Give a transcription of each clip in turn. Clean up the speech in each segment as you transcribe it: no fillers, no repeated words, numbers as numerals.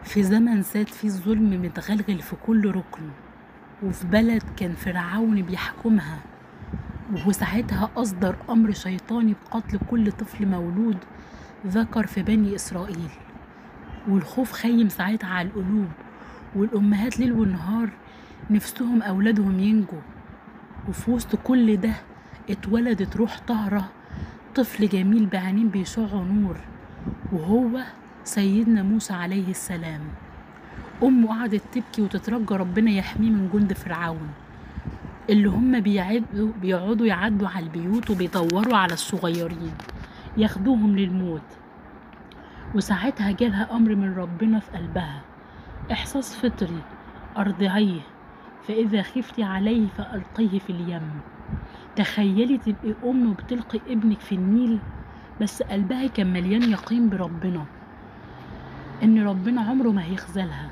في زمن ساد فيه الظلم متغلغل في كل ركن، وفي بلد كان فرعون بيحكمها، وساعتها أصدر أمر شيطاني بقتل كل طفل مولود ذكر في بني إسرائيل. والخوف خيم ساعتها على القلوب، والأمهات ليل ونهار نفسهم أولادهم ينجوا. وفي وسط كل ده اتولدت روح طاهرة، طفل جميل بعينين بيشعوا نور، وهو سيدنا موسى عليه السلام. أمه قعدت تبكي وتترجى ربنا يحميه من جند فرعون اللي هم بيقعدوا يعدوا على البيوت وبيدوروا على الصغيرين ياخدوهم للموت. وساعتها جالها أمر من ربنا في قلبها، إحساس فطري: أرضعيه، فإذا خفتي عليه فألقيه في اليم. تخيلي تبقي أم وبتلقي ابنك في النيل، بس قلبها كان مليان يقين بربنا إن ربنا عمره ما هيخذلها.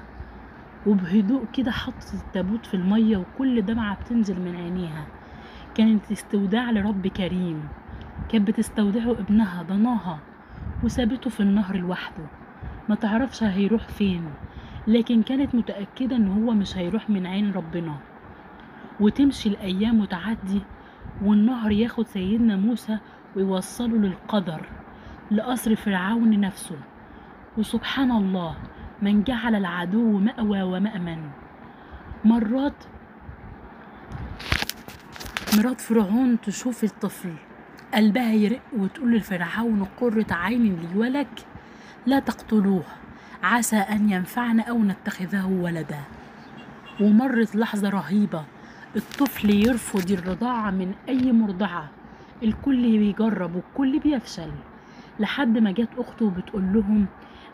وبهدوء كده حطت التابوت في المية، وكل دمعة بتنزل من عينيها كانت استوداع لرب كريم. كانت بتستودعه ابنها ضناها، وسابته في النهر لوحده ما تعرفش هيروح فين، لكن كانت متأكدة ان هو مش هيروح من عين ربنا. وتمشي الأيام وتعدي، والنهر ياخد سيدنا موسى ويوصله للقدر، لقصر فرعون نفسه. وسبحان الله، من جعل العدو مأوى ومأمن. مرات مرات فرعون تشوف الطفل قلبها يرق وتقول لفرعون: قرة عين لي ولك، لا تقتلوه، عسى أن ينفعنا أو نتخذه ولدا. ومرت لحظة رهيبة، الطفل يرفض الرضاعة من أي مرضعة، الكل بيجرب والكل بيفشل، لحد ما جت أخته وبتقول لهم: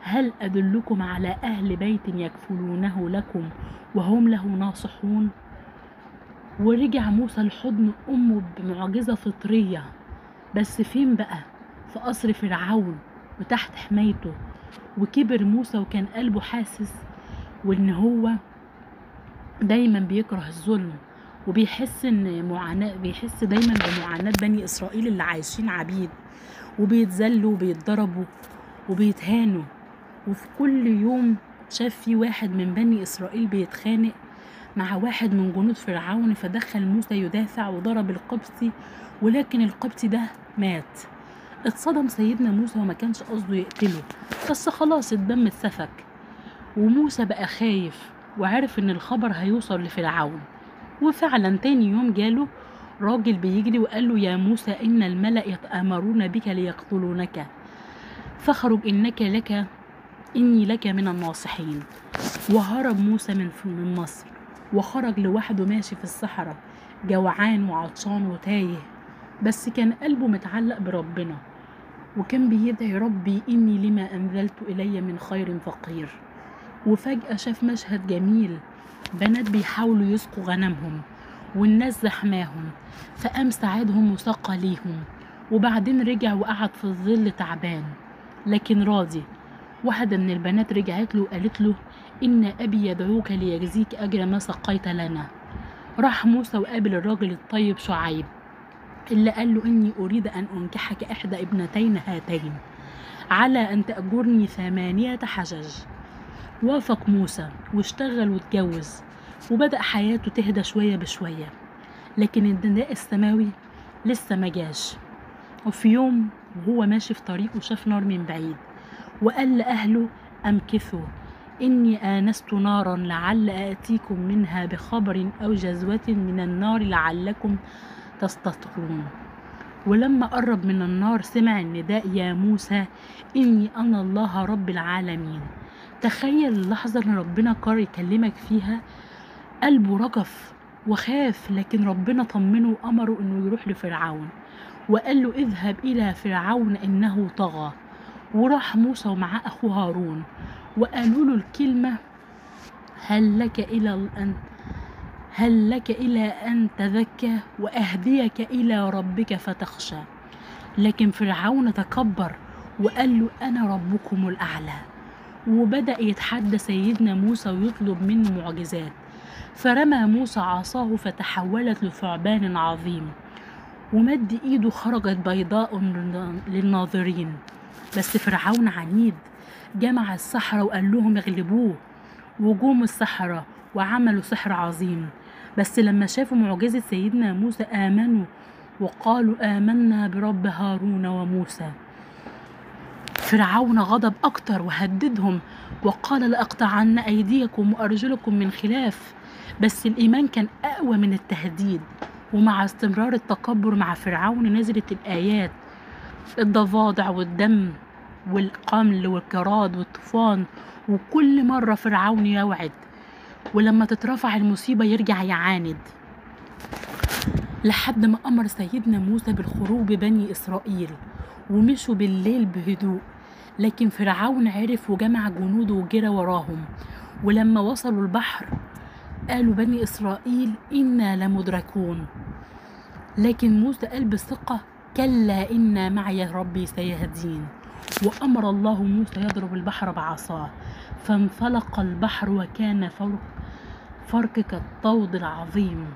هل أدلكم على أهل بيت يكفلونه لكم وهم له ناصحون؟ ورجع موسى لحضن أمه بمعجزة فطرية. بس فين بقى؟ في قصر فرعون وتحت حمايته. وكبر موسى وكان قلبه حاسس وإن هو دايما بيكره الظلم، وبيحس بيحس دايما بمعاناة بني إسرائيل اللي عايشين عبيد، وبيتذلوا وبيتضربوا وبيتهانوا. وفي كل يوم شاف في واحد من بني إسرائيل بيتخانق مع واحد من جنود فرعون، فدخل موسى يدافع وضرب القبطي، ولكن القبطي ده مات. اتصدم سيدنا موسى وما كانش قصده يقتله، بس خلاص الدم اتسفك. وموسى بقى خايف وعرف ان الخبر هيوصل لفرعون. وفعلا تاني يوم جاله راجل بيجري وقال له: يا موسى، إن الملأ يتآمرون بك ليقتلونك، فاخرج إني لك من الناصحين. وهرب موسى من مصر، وخرج لوحده ماشي في الصحراء جوعان وعطشان وتايه، بس كان قلبه متعلق بربنا، وكان بيدعي: ربي إني لما أنزلت إلي من خير فقير. وفجأة شاف مشهد جميل، بنات بيحاولوا يسقوا غنمهم والناس زحماهم، فقام ساعدهم وسقى ليهم، وبعدين رجع وقعد في الظل تعبان لكن راضي. واحدة من البنات رجعت له وقالت له: إن أبي يدعوك ليجزيك أجر ما سقيت لنا. راح موسى وقابل الراجل الطيب شعيب اللي قال له: إني أريد أن أنكحك إحدى ابنتين هاتين على أن تأجرني 8 حجج. وافق موسى واشتغل واتجوز، وبدأ حياته تهدى شوية بشوية، لكن النداء السماوي لسه ما جاش. وفي يوم وهو ماشي في طريقه شاف نار من بعيد، وقال لأهله: أمكثوا، إني آنست نارا لعل آتيكم منها بخبر أو جذوة من النار لعلكم تستطيعون. ولما قرب من النار سمع النداء: يا موسى، إني أنا الله رب العالمين. تخيل اللحظة اللي ربنا قرر يكلمك فيها، قلبه رجف وخاف، لكن ربنا طمنه وأمره إنه يروح لفرعون، وقال له: اذهب إلى فرعون إنه طغى. وراح موسى ومعاه أخوه هارون، وقالوا له الكلمة: هل لك إلى أن تذكى وأهديك إلى ربك فتخشى. لكن فرعون تكبر وقال له: أنا ربكم الأعلى. وبدأ يتحدى سيدنا موسى ويطلب منه معجزات، فرمى موسى عصاه فتحولت لثعبان عظيم، ومد إيده خرجت بيضاء للناظرين. بس فرعون عنيد جمع السحرة وقال لهم اغلبوه، وجوم السحرة وعملوا سحر عظيم. بس لما شافوا معجزة سيدنا موسى آمنوا وقالوا آمنا برب هارون وموسى. فرعون غضب أكتر وهددهم وقال لأقطعن أيديكم وأرجلكم من خلاف. بس الإيمان كان أقوى من التهديد، ومع استمرار التكبر مع فرعون نزلت الآيات، الضفادع والدم والقمل والجراد والطوفان، وكل مرة فرعون يوعد، ولما تترفع المصيبة يرجع يعاند، لحد ما أمر سيدنا موسى بالخروج ببني إسرائيل ومشوا بالليل بهدوء. لكن فرعون عرف وجمع جنوده وجرى وراهم، ولما وصلوا البحر قالوا بني إسرائيل إنا لمدركون. لكن موسى قال بثقة كلا إن معي ربي سيهدين. وأمر الله موسى يضرب البحر بعصاه فانفلق البحر وكان فرق كالطود العظيم.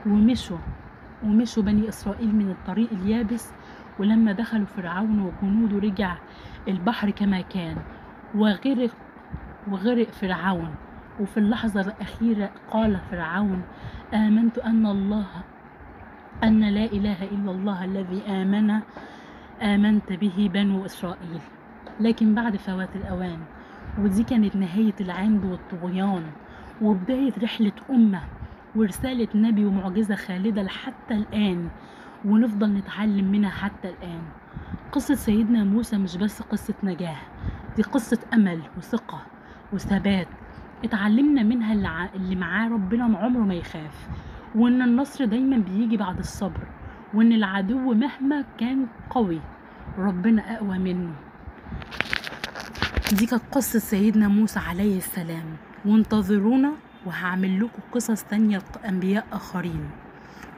ومشوا بني إسرائيل من الطريق اليابس، ولما دخلوا فرعون وجنوده رجع البحر كما كان وغرق فرعون. وفي اللحظة الأخيرة قال فرعون آمنت أن لا إله إلا الله الذي آمنت به بنو إسرائيل. لكن بعد فوات الأوان، ودي كانت نهاية العند والطغيان وبداية رحلة أمة ورسالة نبي ومعجزة خالدة لحتى الآن، ونفضل نتعلم منها حتى الآن. قصة سيدنا موسى مش بس قصة نجاة، دي قصة أمل وثقة وثبات اتعلمنا منها اللي معاه ربنا عمره ما يخاف، وإن النصر دايما بيجي بعد الصبر، وإن العدو مهما كان قوي ربنا أقوى منه. دي كانت قصة سيدنا موسى عليه السلام، وانتظرونا وهعمل لكم قصص تانية لأنبياء آخرين.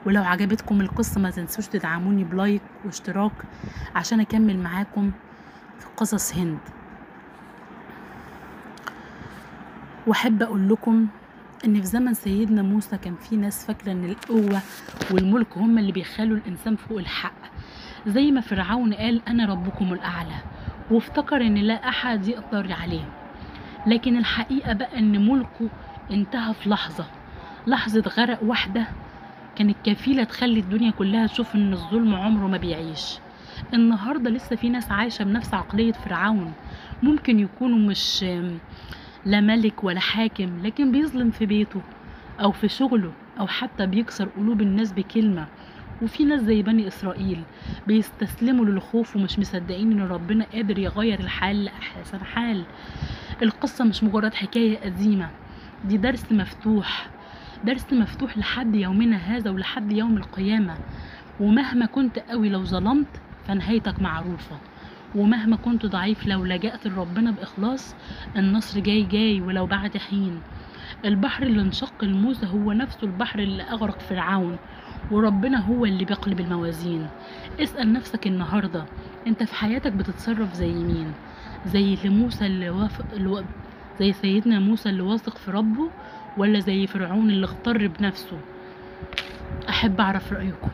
ولو عجبتكم القصة ما تنسوش تدعموني بلايك واشتراك عشان أكمل معاكم في قصص هند. وأحب أقول لكم إن في زمن سيدنا موسى كان في ناس فاكرة إن القوة والملك هم اللي بيخلوا الإنسان فوق الحق، زي ما فرعون قال أنا ربكم الأعلى، وافتكر إن لا أحد يقدر عليه. لكن الحقيقة بقى إن ملكه انتهى في لحظة غرق واحدة كانت كفيلة تخلي الدنيا كلها تشوف إن الظلم عمره ما بيعيش. النهاردة لسه في ناس عايشة بنفس عقلية فرعون، ممكن يكونوا مش لا ملك ولا حاكم، لكن بيظلم في بيته أو في شغله أو حتى بيكسر قلوب الناس بكلمة. وفي ناس زي بني إسرائيل بيستسلموا للخوف ومش مصدقين إن ربنا قادر يغير الحال لأحسن حال. القصة مش مجرد حكاية قديمة، دي درس مفتوح لحد يومنا هذا ولحد يوم القيامة. ومهما كنت قوي لو ظلمت فنهايتك معروفة، ومهما كنت ضعيف لو لجأت لربنا بإخلاص النصر جاي ولو بعد حين. البحر اللي انشق لموسى هو نفسه البحر اللي أغرق فرعون، وربنا هو اللي بيقلب الموازين. اسأل نفسك النهاردة انت في حياتك بتتصرف زي مين؟ زي زي سيدنا موسى اللي واثق في ربه، ولا زي فرعون اللي اغتر بنفسه؟ أحب أعرف رأيكم.